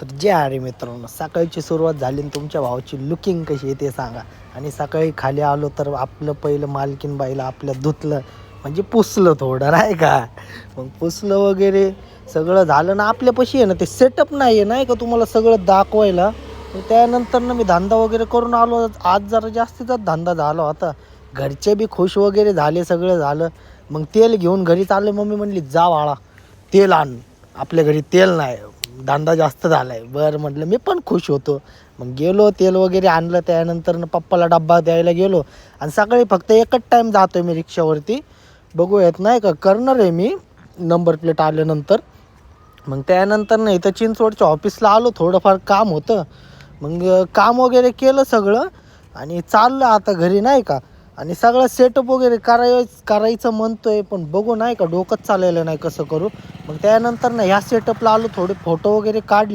तर जे आहे मित्रांनो, सकाळची सुरुवात झाली आणि तुमच्या भावाची लुकिंग कशी आहे ते सांगा. आणि सकाळी खाली आलो तर आपलं पहिलं मालकीन बाईला आपल्या धुतलं, म्हणजे पुसलं थोडं नाही का. मग पुसलं वगैरे सगळं झालं ना, आपल्यापाशी आहे ना ते सेटअप नाही आहे नाही का तुम्हाला सगळं दाखवायला. मग त्यानंतर ना मी धंदा वगैरे करून आलो. आज जरा जास्तीचाच धंदा झाला होता. घरचे बी खुश वगैरे झाले, सगळं झालं. मग तेल घेऊन घरी चालले. मम्मी म्हणली जा बाळा तेल आण, आपल्या घरी तेल नाही, धंदा जास्त झाला आहे. बरं म्हटलं, मी पण खुश होतो. मग गेलो तेल वगैरे आणलं. त्यानंतर पप्पाला डब्बा द्यायला गेलो. आणि सकाळी फक्त एकच टाईम जातो आहे मी रिक्षावरती. बघूयात नाही का, करणार आहे मी नंबर प्लेट आल्यानंतर. मग त्यानंतर नाही तर चिंचवडच्या ऑफिसला आलो, थोडंफार काम होतं. मग काम वगैरे केलं सगळं आणि चाललं आता घरी नाही का. आणि सगळं सेटअप वगैरे करायचं म्हणतोय, पण बघू नाही का, डोकंच चाललेलं नाही कसं करू. मग त्यानंतर ना ह्या सेटअपला आलो, थोडे फोटो वगैरे काढले.